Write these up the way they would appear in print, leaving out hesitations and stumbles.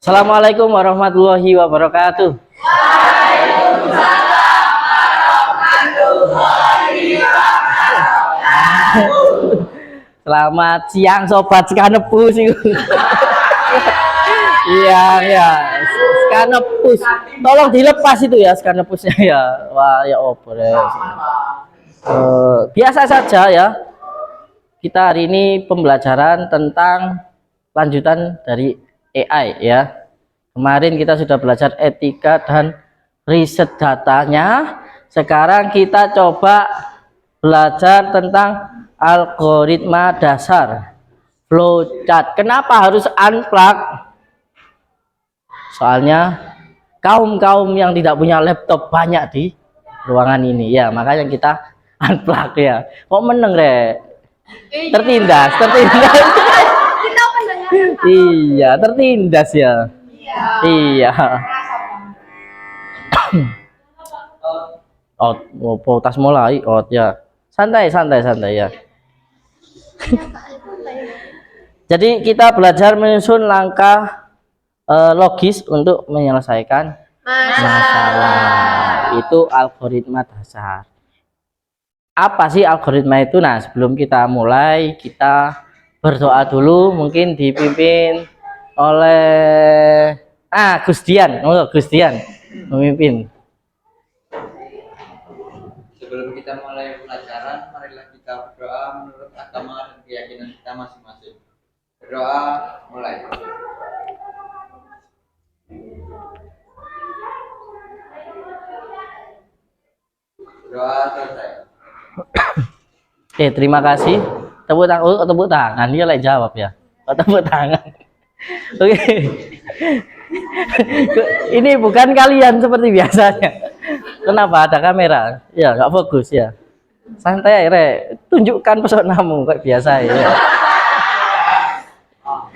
Assalamualaikum warahmatullahi wabarakatuh. Selamat siang sobat Skanepus. Iya ya, Skanepus. Tolong dilepas itu ya Skanepusnya ya. Wah ya opres. Biasa saja ya. Kita hari ini pembelajaran tentang lanjutan dari AI ya. Kemarin kita sudah belajar etika dan riset datanya. Sekarang kita coba belajar tentang algoritma dasar flowchart. Kenapa harus unplug? Soalnya kaum yang tidak punya laptop banyak di ruangan ini ya, makanya kita unplug ya. Kok meneng re? Tertindas. Iya, tertindas ya. Iya. Out, tas mulai out ya. Santai ya. Jadi kita belajar menyusun langkah logis untuk menyelesaikan masalah. Itu algoritma dasar. Apa sih algoritma itu? Nah, sebelum kita mulai, kita berdoa dulu, mungkin dipimpin oleh Gustian. Gustian memimpin. Sebelum kita mulai pelajaran, marilah kita berdoa menurut agama dan keyakinan kita masing-masing. Berdoa mulai. Doa selesai. Terima kasih. Tepuk tangan. Dia lagi jawab ya. Tepuk tangan. Oke. Ini bukan kalian seperti biasanya. Kenapa ada kamera? Ya nggak fokus ya. Santai re. Tunjukkan pesonamu kayak biasa ya.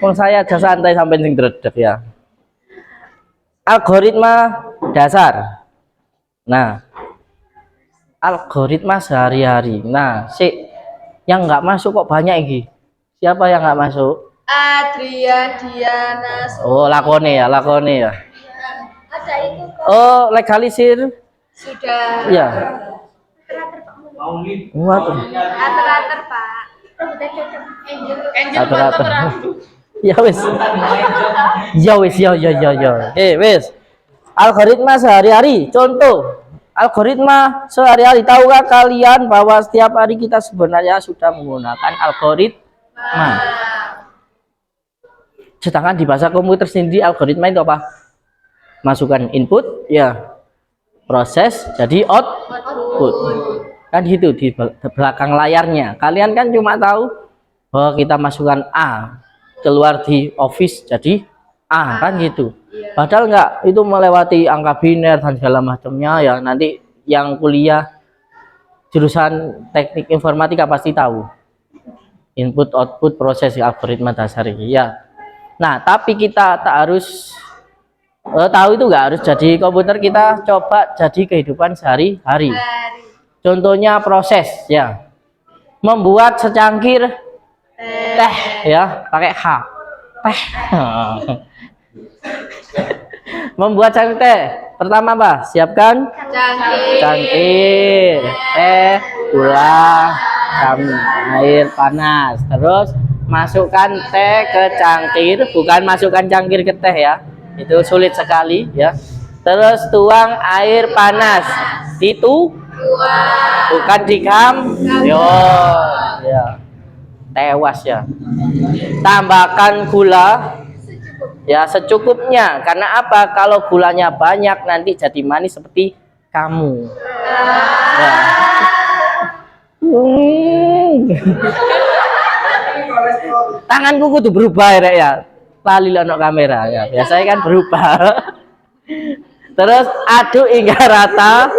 Kalau saya aja santai sampai sing dredeg ya. Algoritma dasar. Nah, algoritma sehari-hari. Nah, yang nggak masuk kok banyak ini. Siapa yang nggak masuk? Adrian Diana. Oh, lakone ya. Ada itu kok. Oh, legalisir. Sudah. Iya. Rater-rater, Pak. Rater-rater. Ya wis. Wis. Algoritma sehari-hari. Contoh. Algoritma sehari-hari. Tahukah kalian bahwa setiap hari kita sebenarnya sudah menggunakan algoritma? Sedangkan di bahasa komputer sendiri algoritma itu apa? Masukkan input, ya, proses, jadi output. Kan gitu di belakang layarnya. Kalian kan cuma tahu bahwa kita masukkan A, keluar di Office jadi A, kan gitu. Padahal enggak, itu melewati angka biner dan segala macamnya ya. Nanti yang kuliah jurusan teknik informatika pasti tahu. Input, output, proses, algoritma dasar ya. Nah, tapi kita tak harus tahu itu enggak harus jadi komputer, kita coba jadi kehidupan sehari-hari. Contohnya proses ya. Membuat secangkir teh ya, pakai H. Teh. Membuat cangkir teh, pertama apa? Siapkan cangkir teh, gula, air panas. Terus masukkan teh ke cangkir, bukan masukkan cangkir ke teh ya. Itu sulit sekali ya. Terus tuang air panas. Bukan dikam. Ya. Tewas ya. Tambahkan gula ya secukupnya. Karena apa? Kalau gulanya banyak nanti jadi manis seperti kamu. Ya. Tanganku kudu berubah ya. Lali lono kamera ya. Biasanya kan berubah. Terus aduk hingga rata.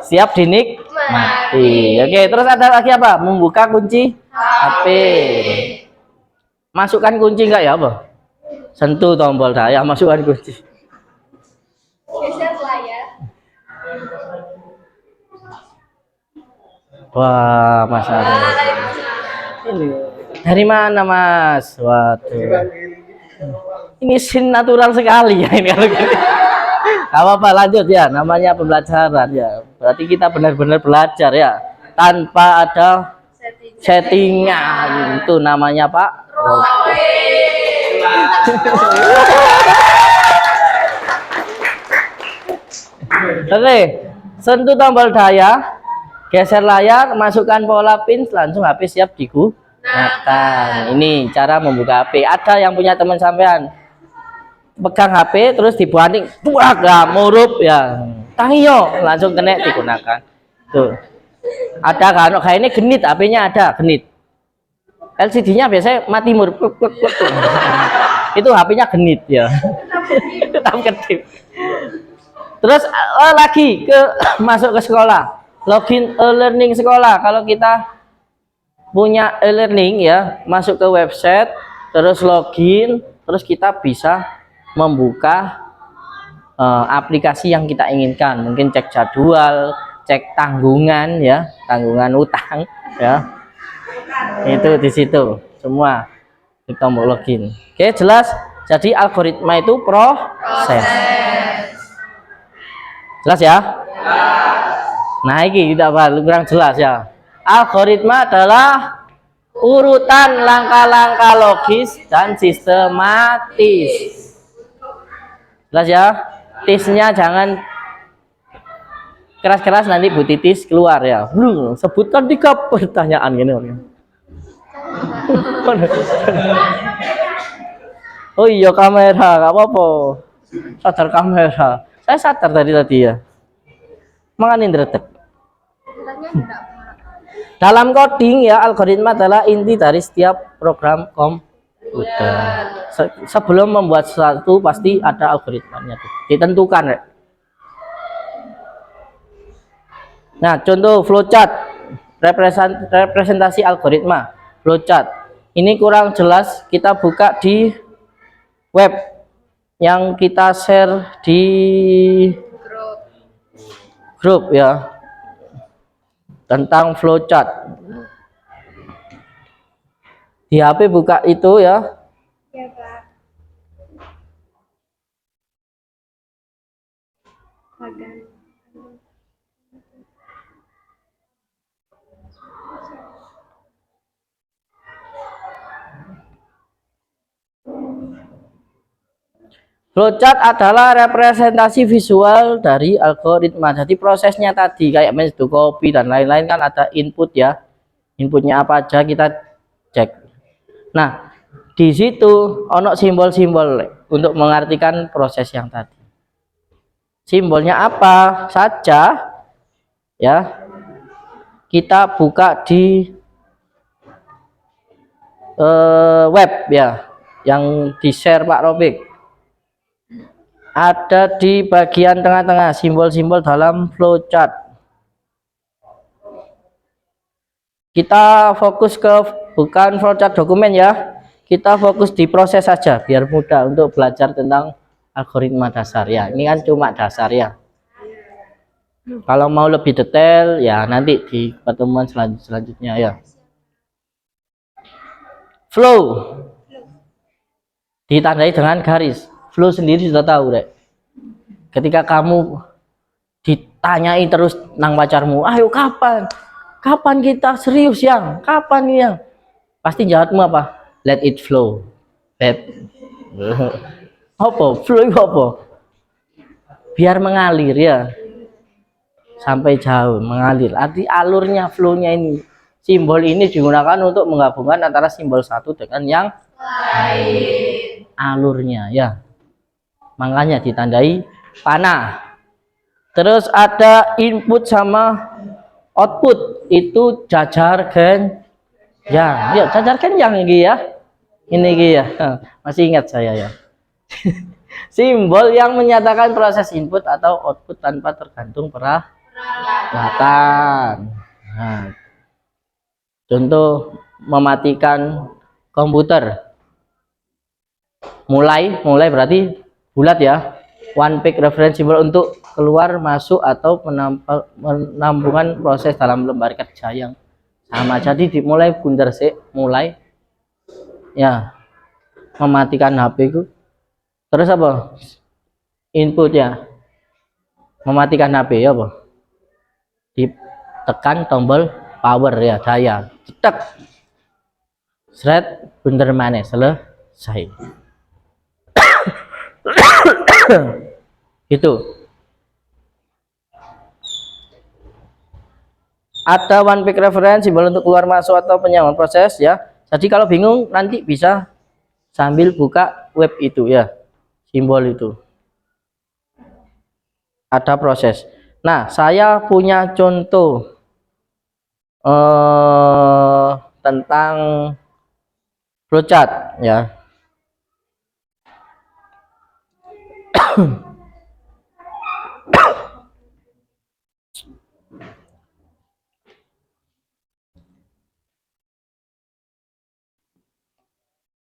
Siap dinikmati. Oke, terus ada lagi apa? Membuka kunci HP. Masukkan kunci enggak ya, apa? Sentuh tombol saya, masukkan kunci. Geser layar. Wah, Mas Ari. Ini dari mana, Mas? Waduh. ini sin natural sekali ya ini kalau gini. Gak apa-apa, lanjut ya, namanya pembelajaran ya. Berarti kita benar-benar belajar ya, tanpa ada settingan. Itu namanya Pak. Oke, sentuh tombol daya, geser layar, masukkan pola pin, langsung HP siap digunakan. Ini cara membuka HP. Ada yang punya teman sampean pegang HP terus dibanding buak ya murup ya tangiyo langsung kena digunakan tuh. Ada kan kayak ini genit, HP-nya ada genit, LCD-nya biasanya mati murup itu HP-nya genit ya. Tetap kedip. Terus lagi ke masuk ke sekolah, login e-learning sekolah. Kalau kita punya e-learning ya, masuk ke website terus login, terus kita bisa membuka aplikasi yang kita inginkan. Mungkin cek jadwal, cek tanggungan ya, tanggungan utang ya. Itu di situ semua di tombol login. Oke, jelas. Jadi algoritma itu proses. Jelas ya? Nah, ini tidak kurang jelas ya. Algoritma adalah urutan langkah-langkah logis dan sistematis. Jelas ya? Tisnya jangan keras-keras, nanti Bu Titis keluar ya. Sebutkan 3 pertanyaan gini. Oh iya, kamera, gak apa-apa. Sadar kamera. Saya sadar tadi ya. Makanya ndredeg. Dalam coding ya, algoritma adalah inti dari setiap program komputer. Sebelum membuat sesuatu pasti ada algoritmanya tuh. Ditentukan ya. Nah, contoh flowchart, representasi algoritma. Flowchart. Ini kurang jelas, kita buka di web yang kita share di grup ya, tentang flowchart. Di HP buka itu ya. Ya, Pak. Bagan. Flowchart adalah representasi visual dari algoritma. Jadi prosesnya tadi kayak metode copy dan lain-lain kan ada input ya. Inputnya apa aja kita cek. Nah, di situ ono simbol-simbol untuk mengartikan proses yang tadi. Simbolnya apa saja ya. Kita buka di web ya, yang di-share Pak Robik. Ada di bagian tengah-tengah simbol-simbol dalam flowchart. Kita fokus ke bukan flowchart dokumen ya. Kita fokus di proses saja biar mudah untuk belajar tentang algoritma dasar ya. Ini kan cuma dasar ya. Kalau mau lebih detail ya nanti di pertemuan selanjutnya ya. Flow ditandai dengan garis. Flow sendiri sudah tahu deh. Ketika kamu ditanyai terus nang pacarmu, ayo kapan? Kapan kita serius yang? Kapan yang? Pasti jawabmu apa? Let it flow. Beb. Apa? Flow apa? Biar mengalir ya. Sampai jauh mengalir. Arti alurnya, flownya ini. Simbol ini digunakan untuk menggabungkan antara simbol satu dengan yang lain. Alurnya ya. Makanya ditandai panah. Terus ada input sama output, itu jajar genjang ya, jajar genjang ini ya, ini ya. Masih ingat saya ya. Simbol yang menyatakan proses input atau output tanpa tergantung peralatan. Nah, contoh mematikan komputer, mulai berarti bulat ya, one pick reference symbol untuk keluar masuk atau penambungan proses dalam lembar kerja yang sama. Jadi dimulai bundar sih, mulai ya mematikan HP itu Terus apa? Inputnya mematikan HP ya apa? Ditekan tombol power ya, daya. Cetek. Seret bener maneh selesai. Itu. Ada one pick reference simbol untuk keluar masuk atau penyamaan proses ya. Jadi kalau bingung nanti bisa sambil buka web itu ya, simbol itu. Ada proses. Nah, saya punya contoh tentang flowchart ya.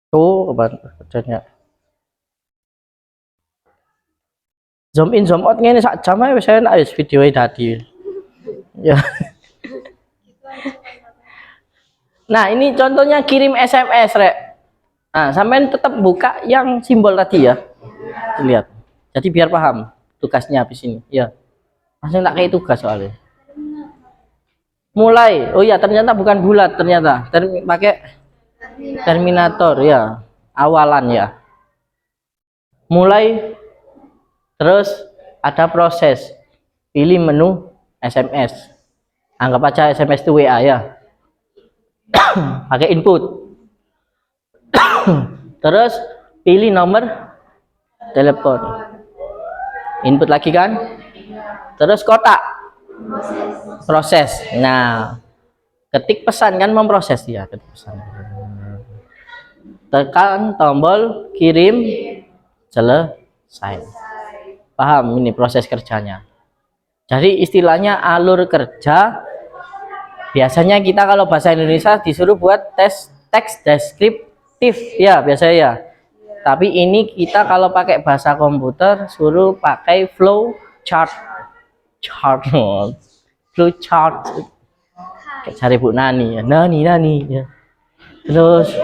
Tuh, kerjanya. Zoom in, zoom out ngene sak jam ae wis enak wis videoe dadi. Ya. Nah, ini contohnya kirim SMS, Rek. Nah, sampean tetap buka yang simbol tadi ya. Lihat. Jadi biar paham tugasnya habis ini. Ya. Langsung tak kayak tugas soalnya. Mulai. Oh ya, ternyata bukan bulat ternyata. Pakai terminator ya. Awalan ya. Mulai. Terus ada proses. Pilih menu SMS. Anggap aja SMS itu WA ya. Pakai input. Terus pilih nomor telepon. Input lagi kan? Terus kotak. Proses. Nah, ketik pesan kan memproses ya, ketik pesan. Tekan tombol kirim, selesai. Paham ini proses kerjanya. Jadi istilahnya alur kerja. Biasanya kita kalau bahasa Indonesia disuruh buat teks deskriptif ya biasanya ya. Tapi ini kita kalau pakai bahasa komputer suruh pakai flow chart. Flow chart. Kayak cari Bu Nani ya. Nani ya. Terus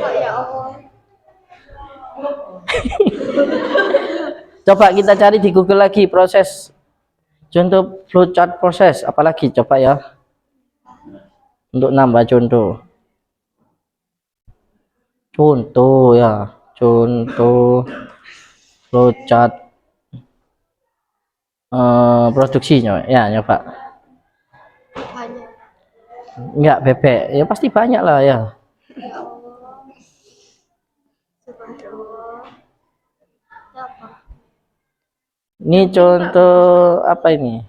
coba kita cari di Google lagi proses contoh flowchart proses apalagi coba ya untuk nambah contoh ya contoh flowchart produksinya ya nyoba Banyak. enggak bebek ya pasti banyak lah ya. Ya Allah. Subhanallah. Apa? Ini contoh apa ini?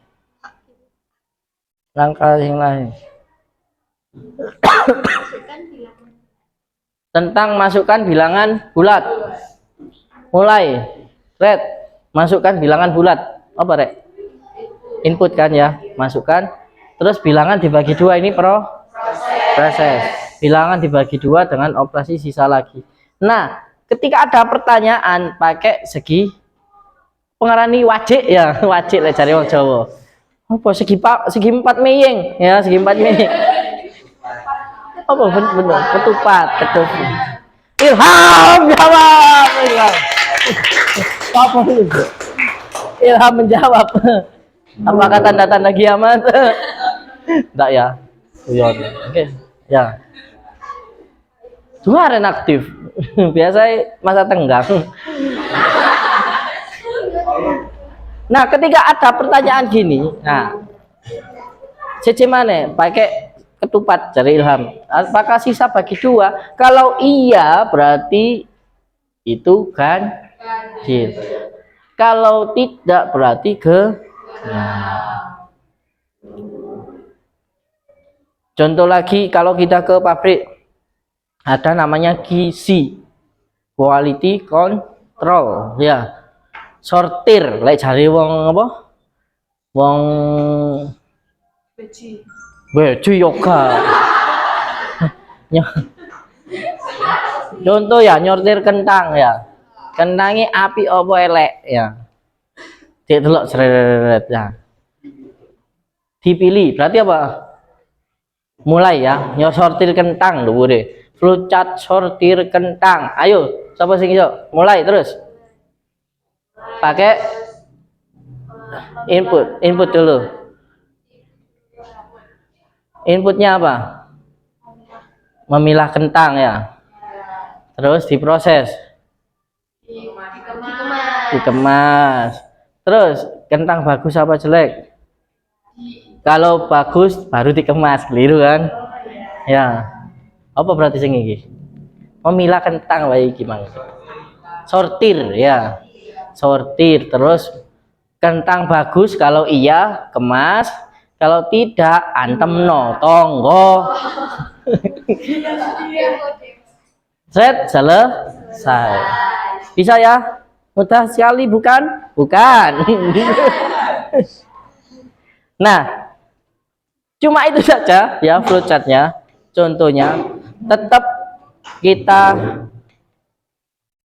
Langkah yang lain. Masukkan bilangan. Tentang masukkan bilangan bulat. Mulai. Red. Masukkan bilangan bulat. Apa, Rek? Input kan ya, masukkan. Terus bilangan dibagi dua ini proses. Bilangan dibagi dua dengan operasi sisa lagi. Nah, ketika ada pertanyaan pakai segi pengarani wajik ya, wajik lah cari wong Jawa. Apa segi 4 meyeng ya, segi 4 meyeng. Apa bener ketupat. Ilham jawab. Apa itu? Ilham menjawab. Apakah tanda-tanda kiamat? Enggak ya. Uyon. Oke. Ya. Kemarin aktif. Biasanya masa tenggang. Nah, ketika ada pertanyaan gini, nah, CC mana? Pakai ketupat dari Ilham. Apakah sisa bagi dua? Kalau iya, berarti itu ganjil. Kalau tidak, berarti nah. Contoh lagi, kalau kita ke pabrik, ada namanya QC, Quality Control, ya. Sortir, lek cari wong apa? Wong beji yoga. Contoh ya, nyortir kentang ya. Kentangnya api apa elek ya. Cek delok seret ya. Dipilih, berarti apa? Mulai ya, sortir kentang dhuwure. Flowchart sortir kentang. Ayo, siapa sing iso? Mulai terus. pakai input dulu. Inputnya apa? Memilah kentang ya. Terus diproses, dikemas. Terus kentang bagus apa jelek? Kalau bagus baru dikemas, keliru kan? Ya. Apa berarti sing iki? Memilah kentang wae iki mang. Sortir ya. Sortir, terus kentang bagus kalau iya kemas, kalau tidak antemno tonggo. Selesai. Bisa ya? Mudah sekali bukan? Bukan. Nah, cuma itu saja ya flowchartnya. Contohnya tetap kita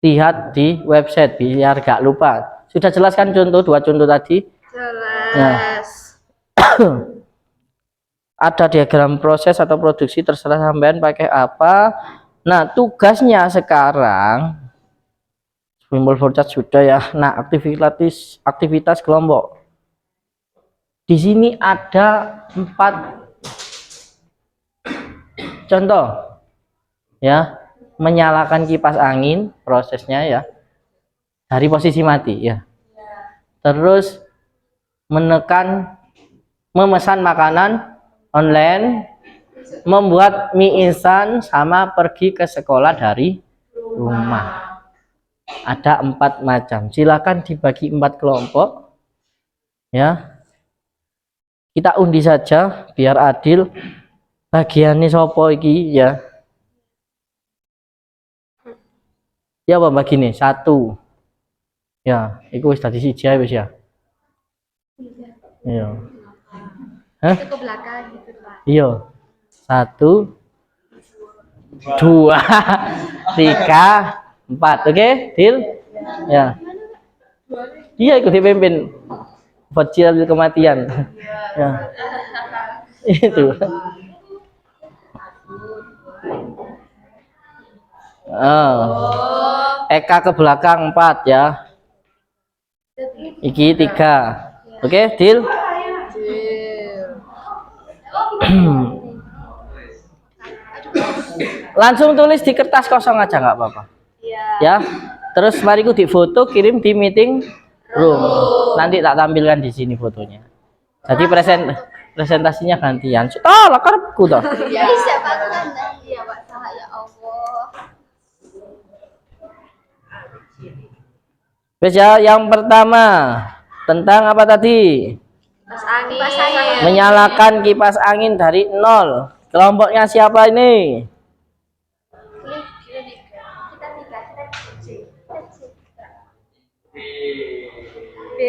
lihat di website biar gak lupa. Sudah jelaskan dua contoh tadi? Jelas. Nah, ada diagram proses atau produksi, terserah sampean pakai apa. Nah, tugasnya sekarang simbol flowchart sudah ya. Nah, aktivitas kelompok. Di sini ada 4 contoh ya. Menyalakan kipas angin prosesnya ya dari posisi mati ya. Terus memesan makanan online, membuat mie instan, sama pergi ke sekolah dari rumah. Ada 4 macam. Silakan dibagi 4 kelompok ya. Kita undi saja biar adil. Bagiannya sopo iki ya. Ya apa begini? 1. Ya, itu wis tadi siji wis ya. Iya. Hah? Itu ke belakang gitu, Pak. Iya. 1 2 3 4. Oke, deal? Ya. Iya ikut dipimpin. Bocil kematian. Ya. Itu. Eka ke belakang 4 ya. Iki 3. Oke, deal? Langsung tulis di kertas kosong aja nggak apa-apa. Ya. Terus mari ku difoto, kirim di meeting room. Nanti tak tampilkan di sini fotonya. Jadi presentasinya gantian. Lah karepku toh. Bisa Pak kan? Iya Pak, ya Allah. Wes ya, yang pertama tentang apa tadi? Kipas angin. Menyalakan kipas angin dari 0. Kelompoknya siapa ini? B.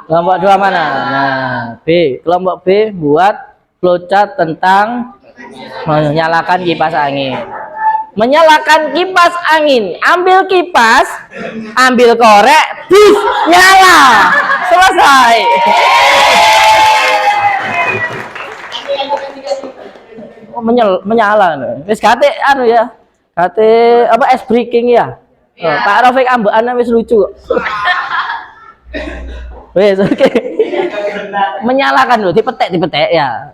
Kelompok 2 mana? Nah, B. Kelompok B buat flowchart tentang menyalakan kipas angin. Menyalakan kipas angin, ambil kipas, ambil korek, bis, nyala, selesai. Oh, menyala, wis kate anu ya, kate apa es breaking ya. Oh, Pak Rafiq ambekan wis lucu. Wis oke. Menyalakan loh, dipetek ya.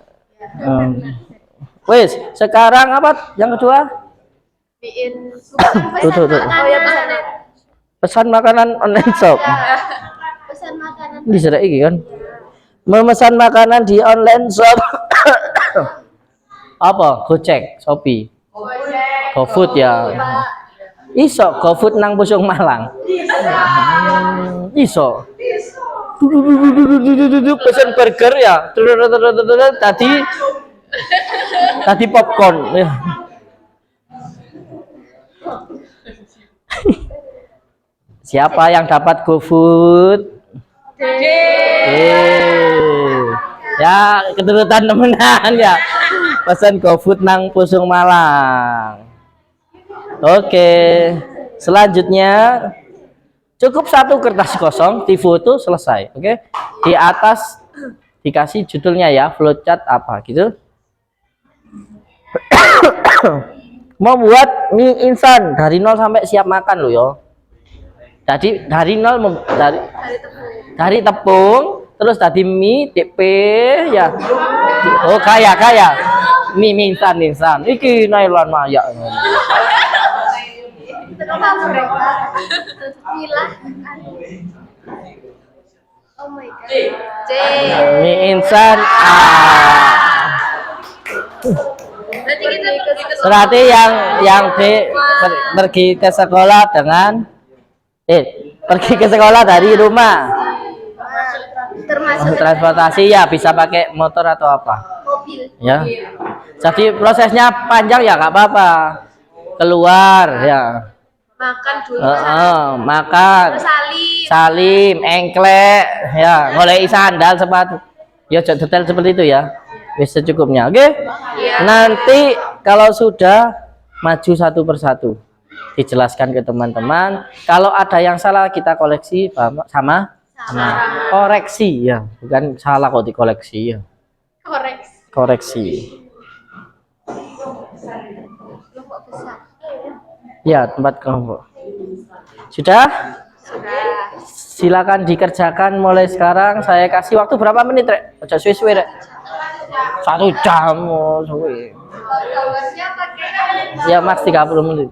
Wis, sekarang apa yang kedua? Tuh. Pesan makanan online shop. Pesan makanan. Bisa iki kan? Memesan makanan di online shop. Apa? Gojek, Shopee. GoFood ya. Iso GoFood nang Pusung Malang. Iso. Pesan burger ya. Tadi popcorn ya. Siapa yang dapat GoFood? Ya, keturutan temenan ya. Pesan GoFood nang Pusung Malang. Oke. Selanjutnya cukup 1 kertas kosong, difoto selesai. Oke. Di atas dikasih judulnya ya, flowchart apa gitu. Membuat mie instan dari 0 sampai siap makan loh ya. Jadi dari nol Dari tepung. dari tepung terus tadi mie DP ya. Oh kaya mie instan iki nailan maya. Terus mereka milah. Oh my god. J. Mie instan Berarti kita pergi ke berarti yang pergi ke sekolah dengan pergi ke sekolah dari rumah termasuk transportasi ya bisa pakai motor atau apa mobil. ya. Jadi prosesnya panjang ya nggak apa-apa, keluar ya. Makan dulu. Makan salim engklek ya, mulai sandal sepatu ya, detail seperti itu ya, bisa secukupnya. Oke. Nanti kalau sudah maju satu persatu dijelaskan ke teman-teman, kalau ada yang salah kita koleksi sama koreksi ya, bukan salah kok dikoleksi ya, koreksi Kelompok besar. ya, tempat kelompok. Sudah? Silakan dikerjakan mulai sekarang. Saya kasih waktu berapa menit, Rek? Ojo suwe-suwe, Rek. 1 jam. Oh, suwe. Ya, maks 30 menit.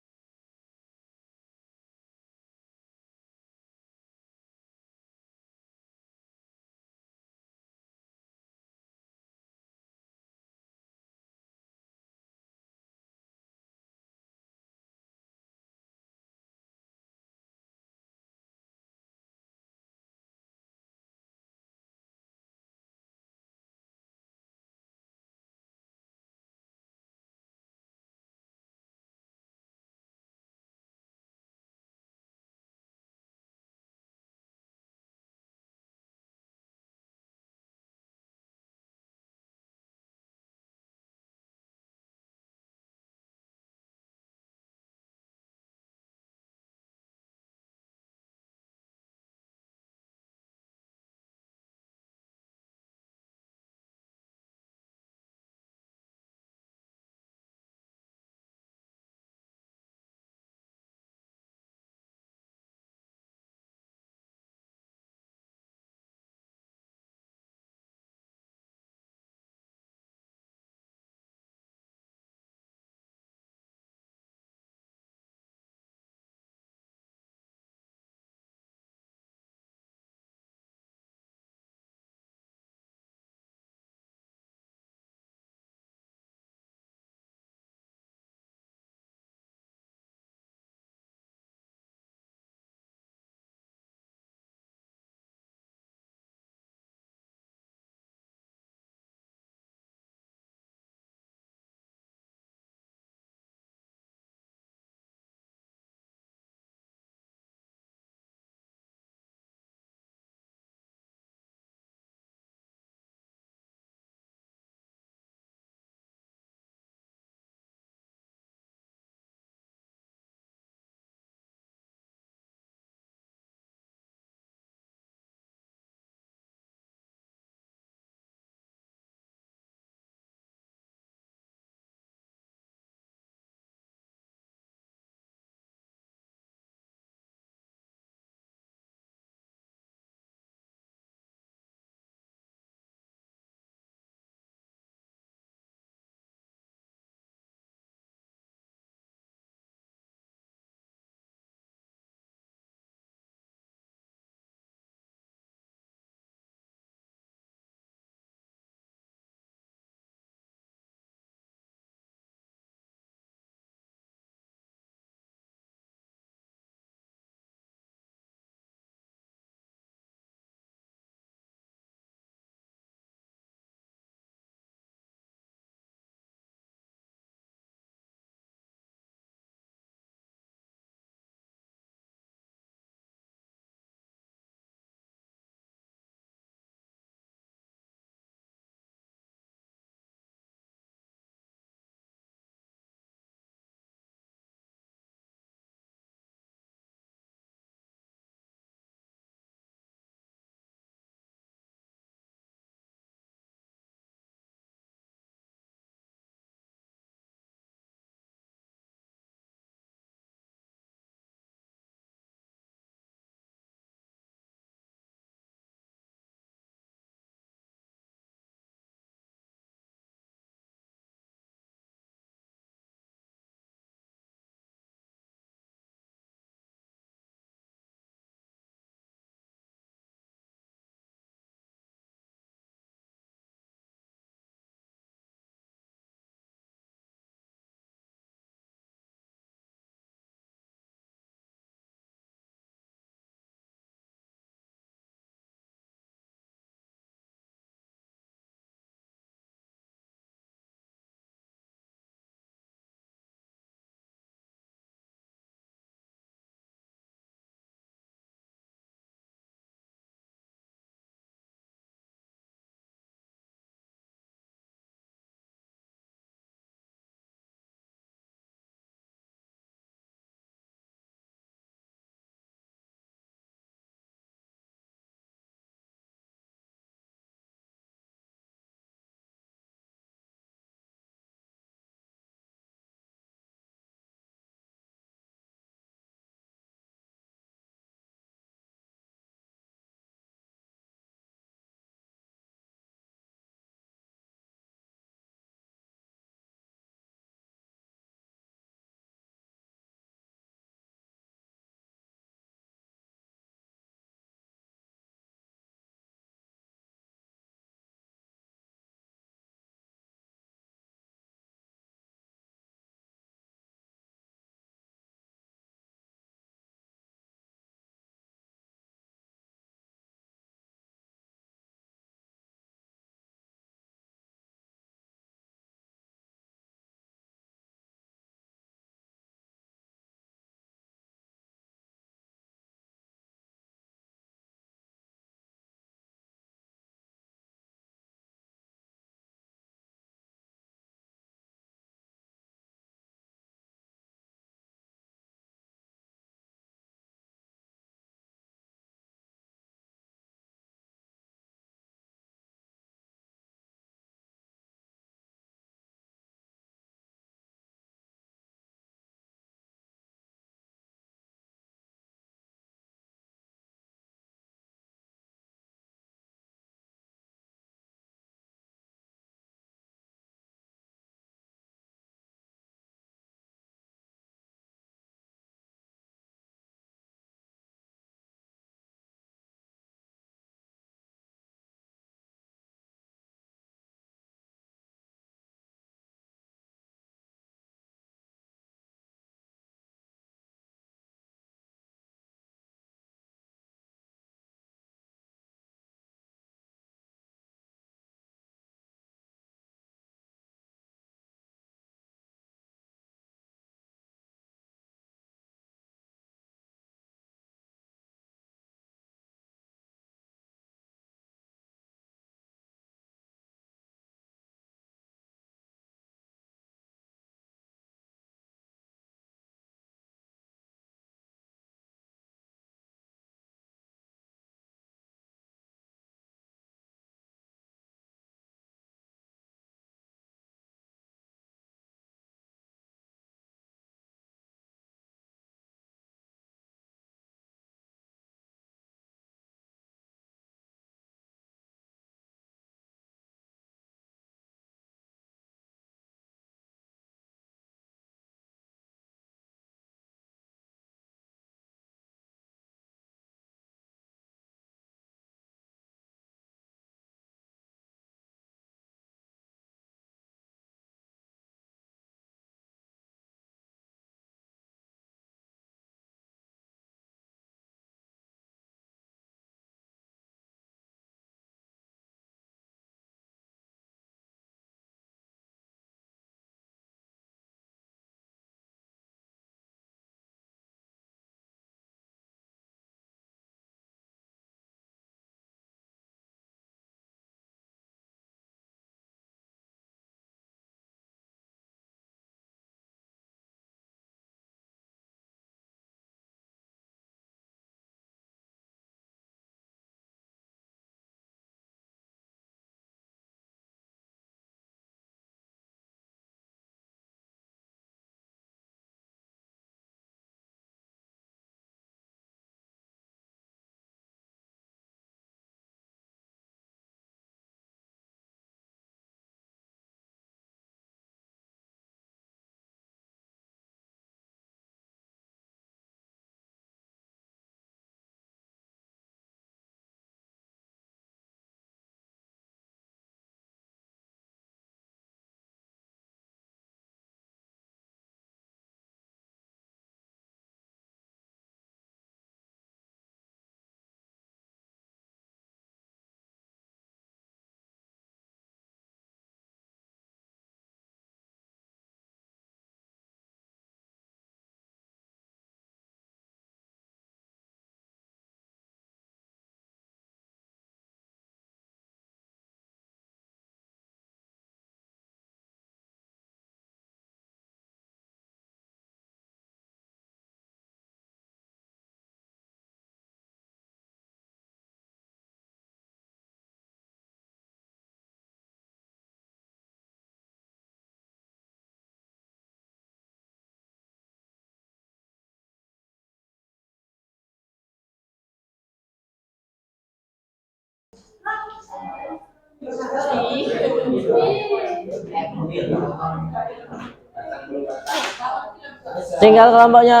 Tinggal kelompoknya.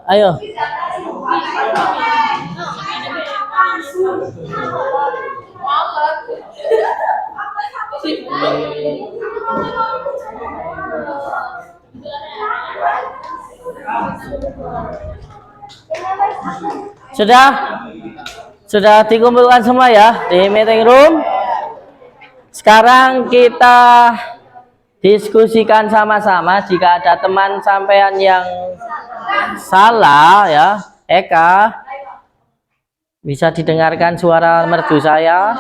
Ayo. Sudah dikumpulkan semua ya di meeting room. Sekarang kita diskusikan sama-sama. Jika ada teman sampean yang salah ya, Eka, bisa didengarkan suara merdu saya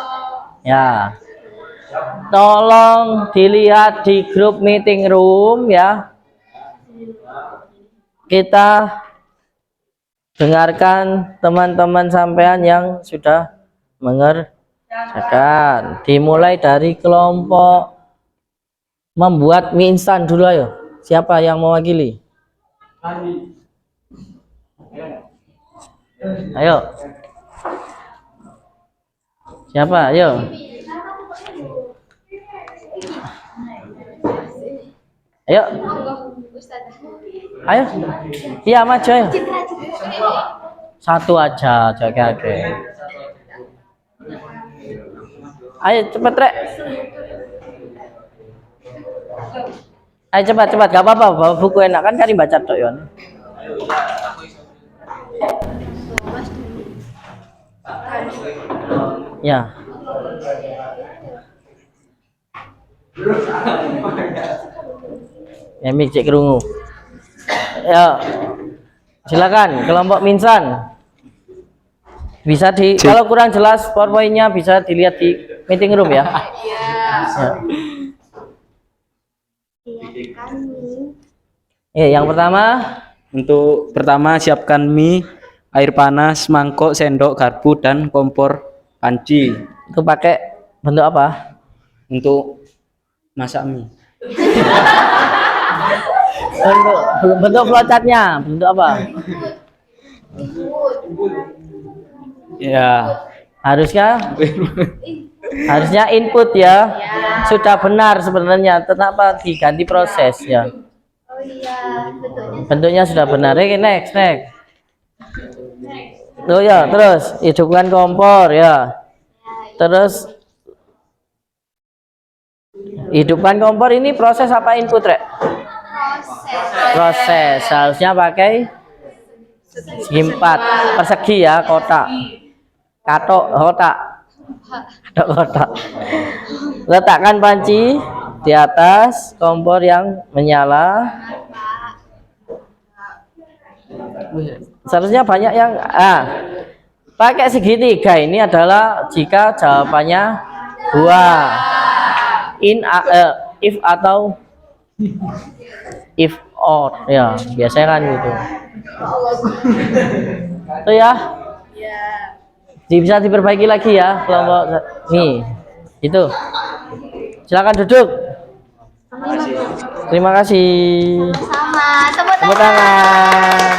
ya. Tolong dilihat di grup meeting room ya. Kita dengarkan teman-teman sampean yang sudah mengerjakan. Dimulai dari kelompok membuat mie instan dulu, ayo. Siapa yang mewakili? Ayo. Siapa? Ayo. Ayo. Ayo. Iya, maju ayo. Satu aja, jaga. Ayo cepet, Rek. Ayo cepat, gak apa-apa, bawa buku enak kan kali baca tok yon. Ya. Ya mik cek kerungu. Ya. Silakan kelompok Minsan. Bisa kalau kurang jelas PowerPoint-nya bisa dilihat di meeting room ya. Ya. Yang pertama siapkan mie, air panas, mangkok, sendok, garpu dan kompor panci. Itu pakai bentuk apa? Untuk masak mie. bentuk flowchartnya bentuk apa? Ya, harusnya input ya. Sudah benar sebenarnya, kenapa diganti proses ya? Oh iya, bentuknya sudah benar. Next. Oh ya, terus hidupkan kompor ya. Terus hidupkan kompor ini proses apa input, Rek? Proses. Harusnya pakai segi 4 persegi ya, kotak. Kotak. Letakkan panci di atas kompor yang menyala. Seharusnya banyak yang pakai segitiga. Ini adalah jika jawabannya 2. If atau if or ya, biasanya kan gitu. Itu ya. Bisa diperbaiki lagi ya kelompok nih. Itu. Silakan duduk. Terima kasih. Sama. Tepuk tangan.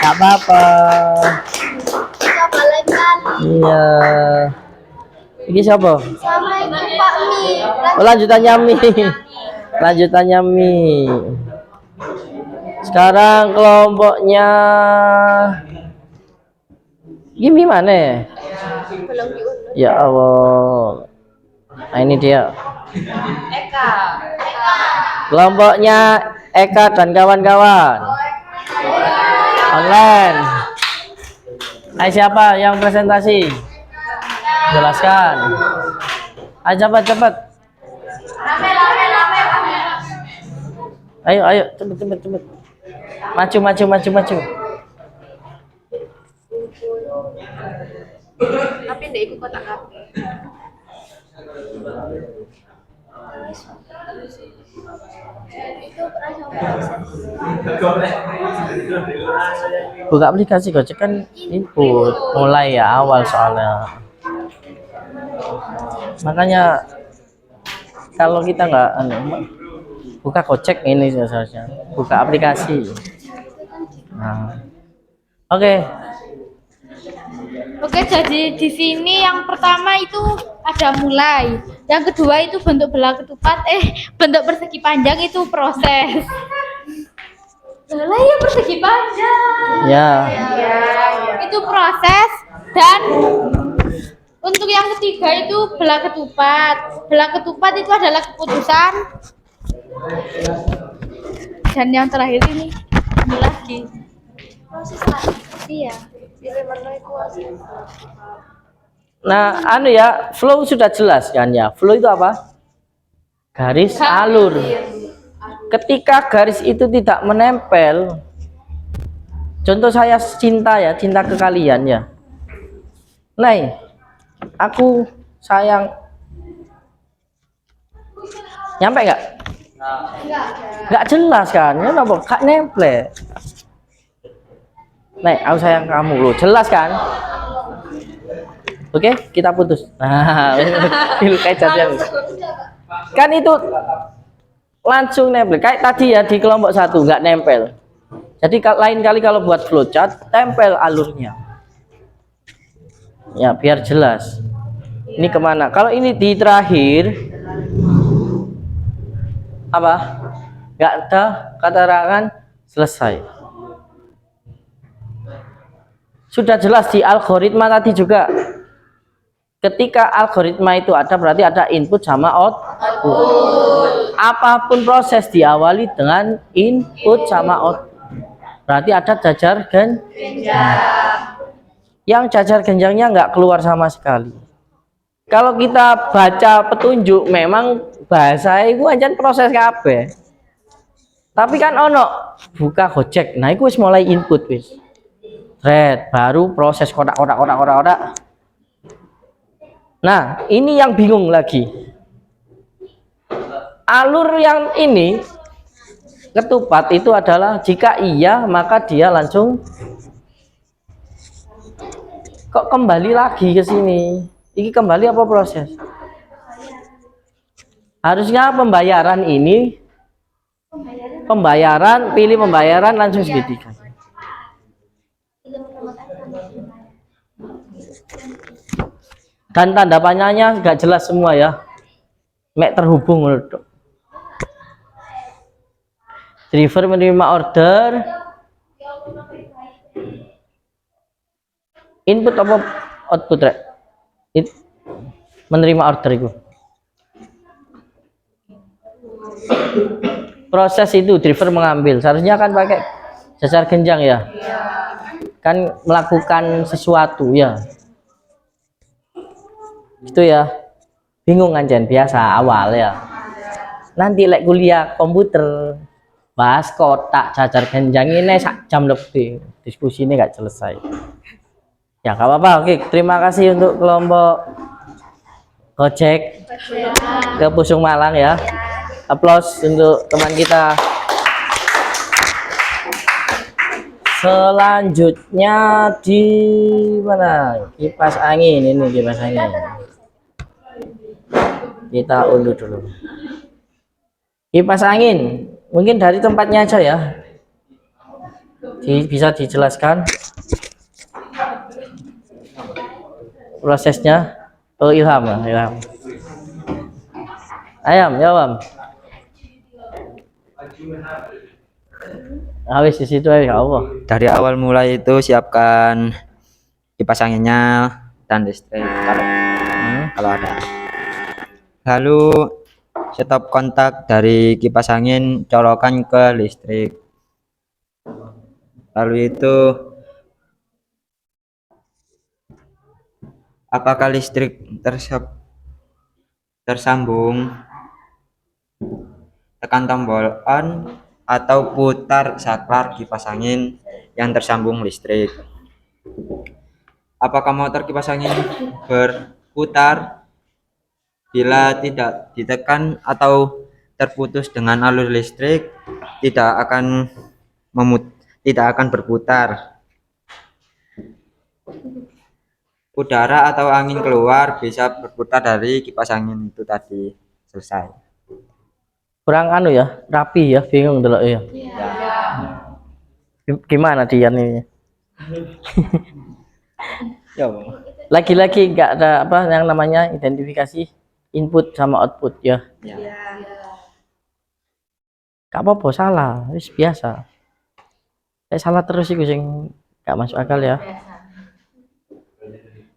Gak apa-apa. Siapa lain kali? Iya. Ini siapa? Sama itu Pak Mi. Lanjutannya mie. Sekarang kelompoknya ini mana? Belum diunduh. Ya Allah. Nah, ini dia. Eka. Kelompoknya Eka dan kawan-kawan. Online. Ayo siapa yang presentasi? Jelaskan. Ayo cepat. Ayo cepet. Maju. Tapi ndak ikut kotak kafe. Itu Buka aplikasi Gojek kan input mulai ya awal soalnya. Makanya kalau kita nggak buka Gojek ini seharusnya buka aplikasi. Nah. Oke. Oke, jadi di sini yang pertama itu ada mulai. Yang kedua itu bentuk belah ketupat, bentuk persegi panjang itu proses. Lah ya persegi panjang. Ya. Itu proses dan untuk yang ketiga itu belah ketupat. Belah ketupat itu adalah keputusan. Dan yang terakhir ini lagi. Proses lagi. Iya. Nah, anu ya, flow sudah jelas kan ya. Flow itu apa? Garis alur. Ketika garis itu tidak menempel, contoh saya cinta ya, cinta ke kalian ya. Nah, aku sayang. Nyampe nggak? Nggak jelas kan? Kenapa? Gak nempel. Nah, aku sayang kamu loh, jelas kan? Oke, kita putus. Nah, itu kayak jadian. Kan itu langsung nempel. Kayak tadi ya di kelompok 1 nggak nempel. Jadi lain kali kalau buat flowchart, tempel alurnya. Ya, biar jelas. Ini kemana? Kalau ini di terakhir, apa? Nggak ada keterangan selesai. Sudah jelas di algoritma tadi juga. Ketika algoritma itu ada berarti ada input sama output. Apapun proses diawali dengan input sama output. Berarti ada jajar genjang. Yang jajar genjangnya nggak keluar sama sekali. Kalau kita baca petunjuk memang bahasa itu aja proses kabeh. Tapi kan ono buka Gojek. Nah, itu wis mulai input wis. Red baru proses kotak. Nah, ini yang bingung lagi. Alur yang ini ketupat itu adalah jika iya maka dia langsung kok kembali lagi ke sini. Ini kembali apa proses? Harusnya pembayaran ini pilih pembayaran langsung segitiga. Dan tanda panahnya nggak jelas semua ya. Mek terhubung menurut. Driver menerima order. Input apa output rek? Menerima order itu. Proses itu driver mengambil. Seharusnya kan pakai jajar genjang ya. Kan melakukan sesuatu ya. Itu ya, bingung kan Jen, biasa awal ya. Nanti lek kuliah komputer bahas kotak jajar genjang ini sak jam lebih, diskusi ini nggak selesai ya. Nggak apa-apa. Oke, terima kasih untuk kelompok Gojek ke Pusung Malang ya. Aplaus untuk teman kita. Selanjutnya di mana? Kipas angin. Ini kipas angin. Kita unduh dulu. Kipas angin. Mungkin dari tempatnya aja ya. Bisa dijelaskan prosesnya. Oh, Ilham. Ayam, ya Bang. Habis di situ ya Allah. Dari awal mulai itu siapkan kipas anginnya dan listrik kalau ada. Lalu stop kontak dari kipas angin, colokan ke listrik. Lalu itu apakah listrik tersambung, tekan tombol on atau putar saklar kipas angin yang tersambung listrik. Apakah motor kipas angin berputar bila tidak ditekan atau terputus dengan alur listrik? Tidak akan berputar. Udara atau angin keluar bisa berputar dari kipas angin itu tadi. Selesai. Kurang anu ya, rapi ya, bingung dulu ya. Gimana Dian ini? Ya. Lagi-lagi nggak ada apa yang namanya identifikasi input sama output ya. Gak apa-apa salah, wis biasa. Salah terus iku sing gak masuk akal ya.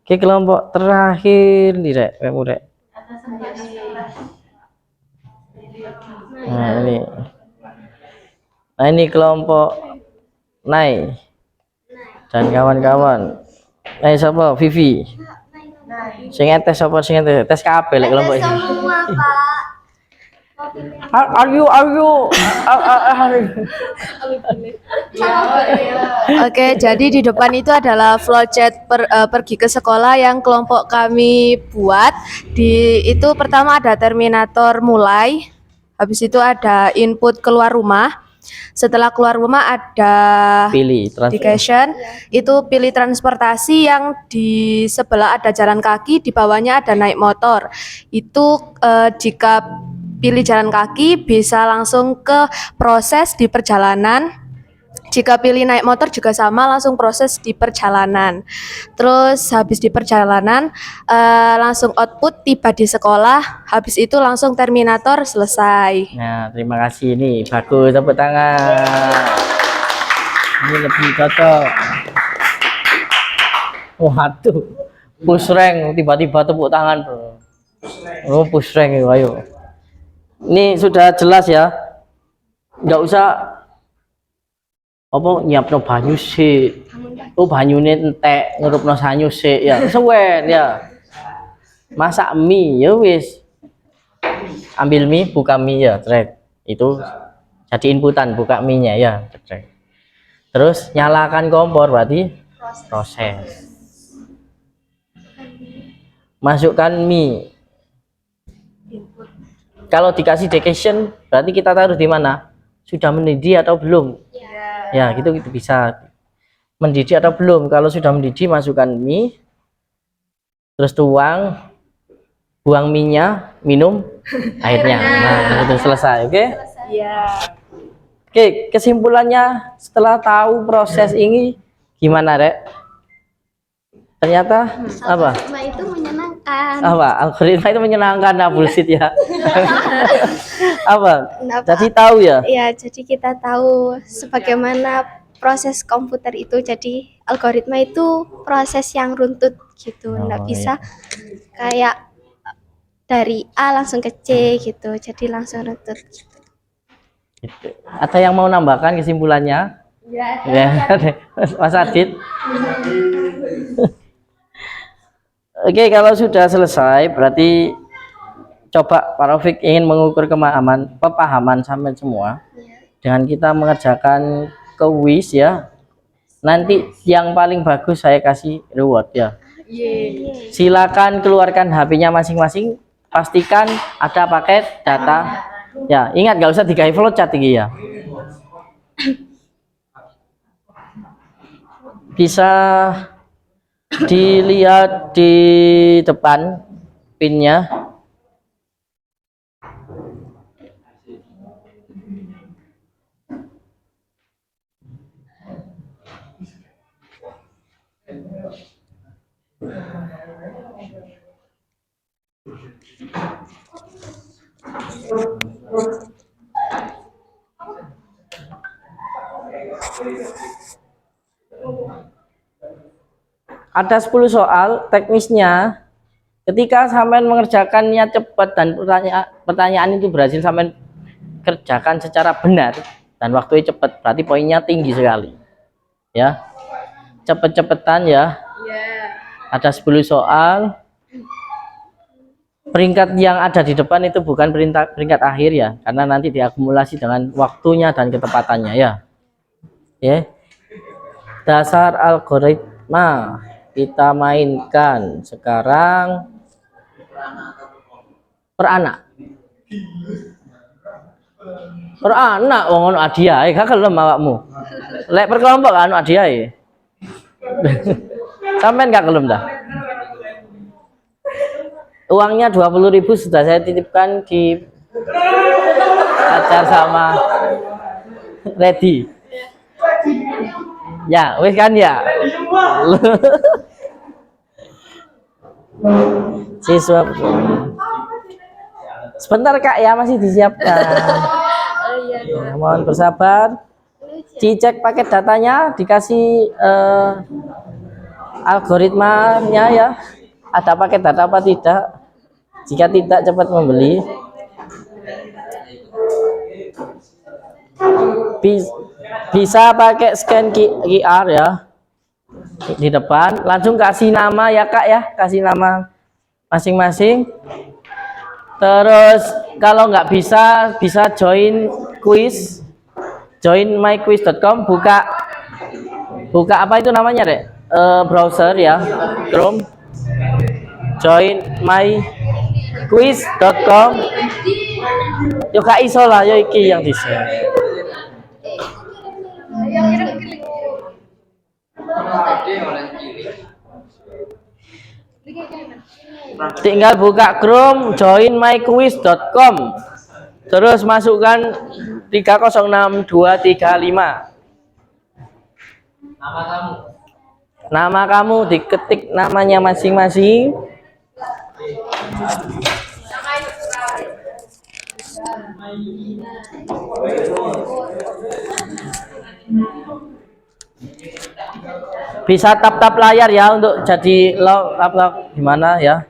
Oke, kelompok terakhir nih rek, rek. Nah ini kelompok Nai dan kawan-kawan. Nai siapa? Vivi. Sing tes apa sing tes? Tes kabeh lek kelompok ini. Semua, Pak. Are you Oke, jadi di depan itu adalah flowchart pergi ke sekolah yang kelompok kami buat. Di itu pertama ada terminator mulai, habis itu ada input keluar rumah. Setelah keluar rumah ada pilih education, itu pilih transportasi yang di sebelah ada jalan kaki, di bawahnya ada naik motor. Itu jika pilih jalan kaki bisa langsung ke proses di perjalanan. Jika pilih naik motor juga sama, langsung proses di perjalanan. Terus habis di perjalanan langsung output tiba di sekolah, habis itu langsung terminator selesai. Nah, terima kasih ini bagus, tepuk tangan. Ini lebih cocok. Waduh, push rank tiba-tiba tepuk tangan bro. Oh push rank itu, ayo. Ini sudah jelas ya, nggak usah apa nyiapno banyu sih. Oh banyune entek ngurupno sanyu sih ya. Suwen ya. Masak mie ya wis. Ambil mie, buka mie ya, trek. Itu jadi inputan, buka mie-nya ya, trek. Terus nyalakan kompor berarti proses. Masukkan mie. Kalau dikasih decation berarti kita taruh di mana? Sudah mendidih atau belum? Ya, gitu bisa mendidih atau belum. Kalau sudah mendidih masukkan mie, terus tuang, buang minyak, minum airnya. Nah, itu selesai, oke? Iya. Oke, kesimpulannya setelah tahu proses ini gimana, Rek? Ternyata apa? Algoritma itu menyenangkan. Apa? Algoritma itu menyenangkan, nah bullshit ya. Apa? Jadi tahu ya? Ya, jadi kita tahu sebagaimana proses komputer itu. Jadi algoritma itu proses yang runtut gitu, nggak bisa kayak dari A langsung ke C gitu. Jadi langsung runtut. Gitu. Ada yang mau nambahkan kesimpulannya? Ya, Mas Adit. Oke, kalau sudah selesai berarti coba Pak Rafiq ingin mengukur pemahaman sampai semua dengan kita mengerjakan kuis ya. Nanti yang paling bagus saya kasih reward ya. Silakan keluarkan HP-nya masing-masing, pastikan ada paket data. Ya, ingat nggak usah digawe flowchart tinggi ya. Bisa dilihat di depan pinnya. Ada 10 soal teknisnya. Ketika sampean mengerjakannya cepat dan pertanyaan itu berhasil sampean kerjakan secara benar dan waktunya cepat, berarti poinnya tinggi sekali. Ya. Cepet-cepetan ya. Ada 10 soal. Peringkat yang ada di depan itu bukan peringkat akhir ya, karena nanti diakumulasi dengan waktunya dan ketepatannya ya. Ya. Dasar algoritma kita mainkan sekarang per anak wong ono hadiah gak kelem awakmu lek per kelompok anu hadiah sampean gak kelem dah. Uangnya 20.000 sudah saya titipkan di pacar sama ready ya wis kan ya. Siswa. Sebentar Kak ya, masih disiapkan. Ya, mohon bersabar. Dicek paket datanya, dikasih algoritmanya ya. Ada paket data apa tidak? Jika tidak, cepat membeli. Bisa pakai scan QR ya. Di depan, langsung kasih nama ya Kak ya, kasih nama masing-masing. Terus kalau nggak bisa join quiz, join myquiz.com, buka apa itu namanya Rek? Browser ya, Chrome, join myquiz.com. Yo Kak iso lah, yo iki yang di share. Tinggal buka Chrome, join myquiz.com, terus masukkan 306235. Nama kamu diketik namanya masing-masing. Bisa tap-tap layar ya untuk jadi log gimana ya,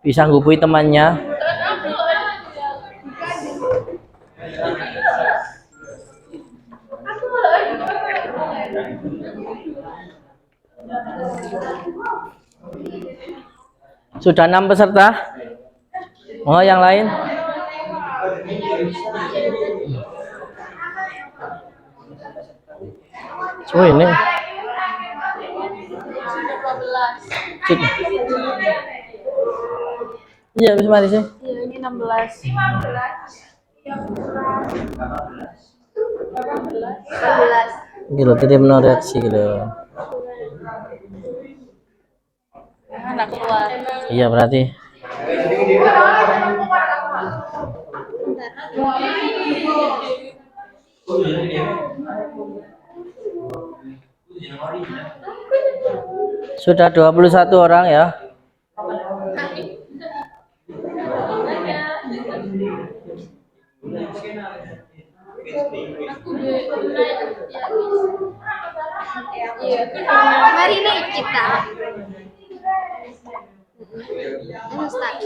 bisa ngubungi temannya. Sudah 6 peserta. Oh yang lain? Oh ini. Cik. Iya, bisa mari sih. Iya, ini 16. 15. Gitu, tadi reaksi gitu. Anak keluar. Iya berarti. Sudah 21 orang ya. Mari naik kita. Ustaz.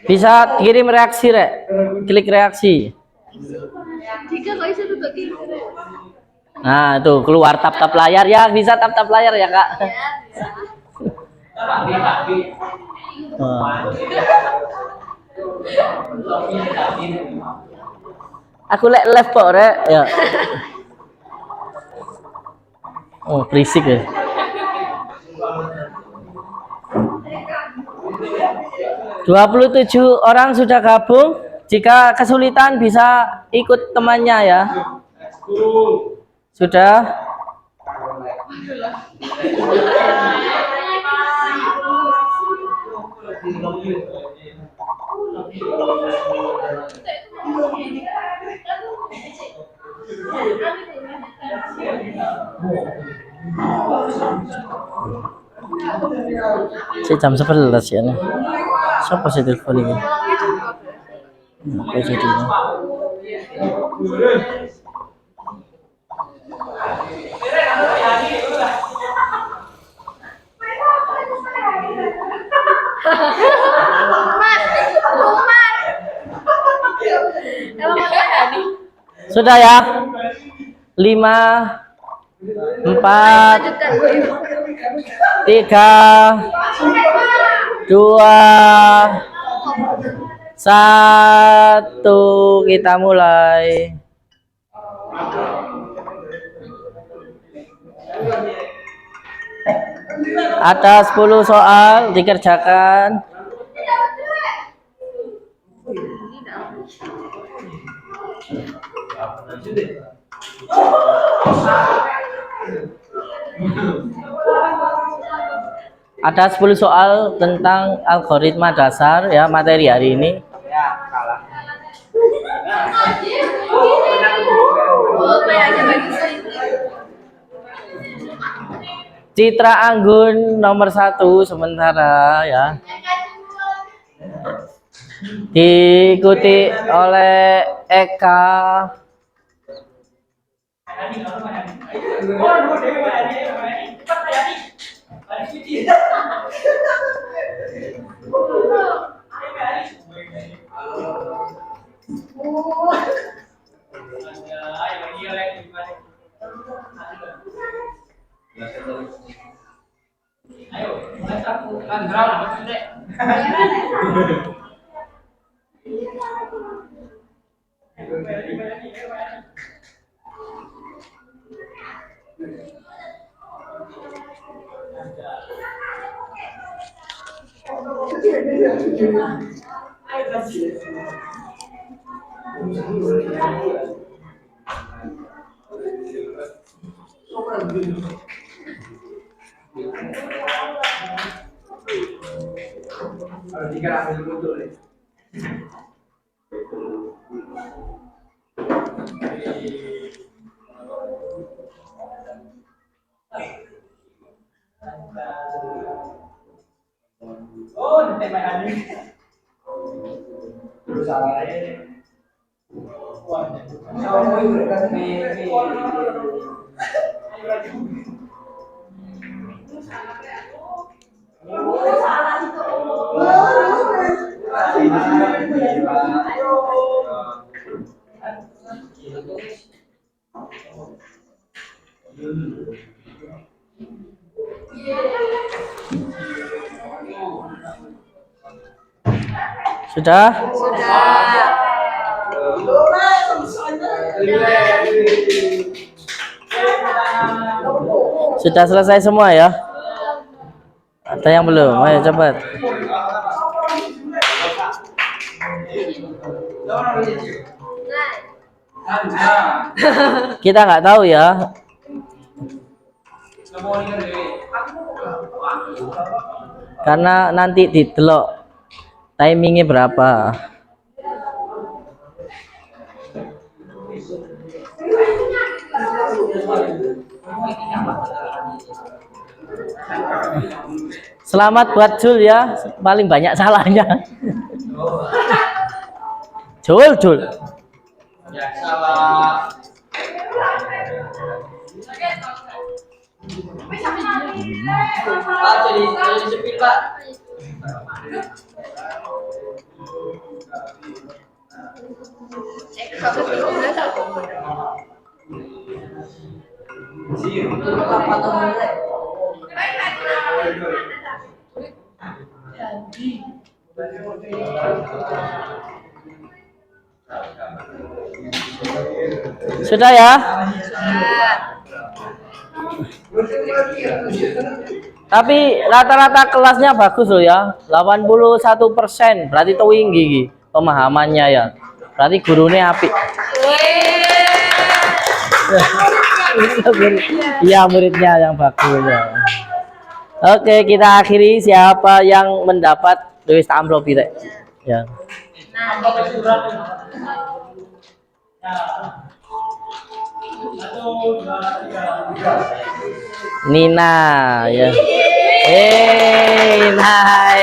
Bisa kirim reaksi Rek. Klik reaksi. Nah, tuh keluar tap-tap layar ya, bisa tap-tap layar ya, Kak. Oh. Aku live kok, Rek. Ya. Oh, berisik ya. ...27 orang sudah gabung. Jika kesulitan bisa ikut temannya ya. Sudah. Jam 11 ya nih. Siapa sih telepon ini? Oke, jadi. Sudah ya? 5, 4, 3, 2, 1, kita mulai. Ada 10 soal dikerjakan. Ada 10 soal tentang algoritma dasar ya, materi hari ini. Citra Anggun nomor 1 sementara ya. Diikuti oleh Eka. Sudah? Sudah selesai semua ya? Ada yang belum? Ayo cepat. Kita nggak tahu ya. Karena nanti didelok timingnya berapa. Selamat buat Jul ya, paling banyak salahnya. Jul. Ya, salah. Pak, jadi sepil, Pak. Sudah ya? Tapi rata-rata kelasnya bagus loh ya, 81%, berarti tinggi pemahamannya ya. Berarti gurunya apik. Iya, muridnya yang bagus ya. Oke, kita akhiri. Siapa yang mendapat tulis amplop itu? Ya. Nina ya. Nah.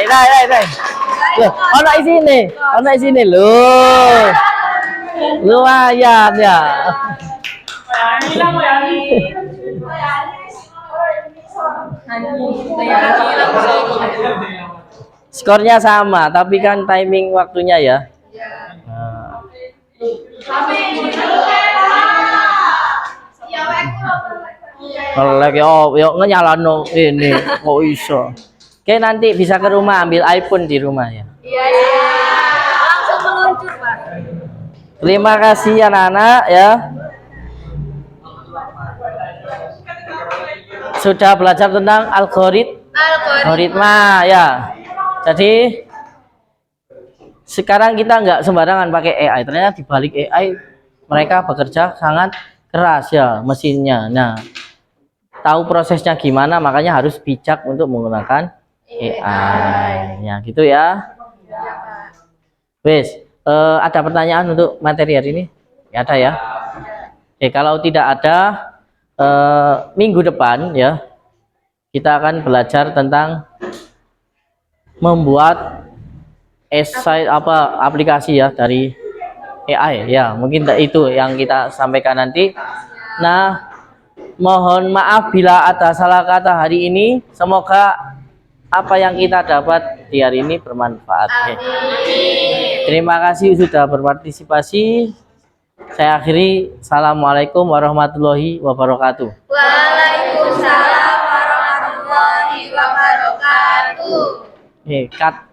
Loh, ono isine loh. Lumayan ya. Skornya sama, tapi kan timing waktunya ya. Nah. Ngelek yo nyalano ini kok iso. Oke, nanti bisa ke rumah ambil iPhone di rumah ya. Iya. Langsung meluncur, Pak. Terima kasih anak-anak ya. Sudah belajar tentang algoritma ya. Jadi sekarang kita nggak sembarangan pakai AI. Ternyata di balik AI mereka bekerja sangat keras ya mesinnya. Nah, tahu prosesnya gimana, makanya harus bijak untuk menggunakan AI. Ya gitu ya. Wes, ada pertanyaan untuk materi hari ini? Ya, ada ya. Oke, kalau tidak ada minggu depan ya kita akan belajar tentang membuat esai aplikasi ya dari AI ya, mungkin itu yang kita sampaikan nanti. Nah, mohon maaf bila ada salah kata hari ini. Semoga apa yang kita dapat di hari ini bermanfaat. Oke. Terima kasih sudah berpartisipasi. Saya akhiri. Assalamualaikum warahmatullahi wabarakatuh. Waalaikumsalam warahmatullahi wabarakatuh. Cut.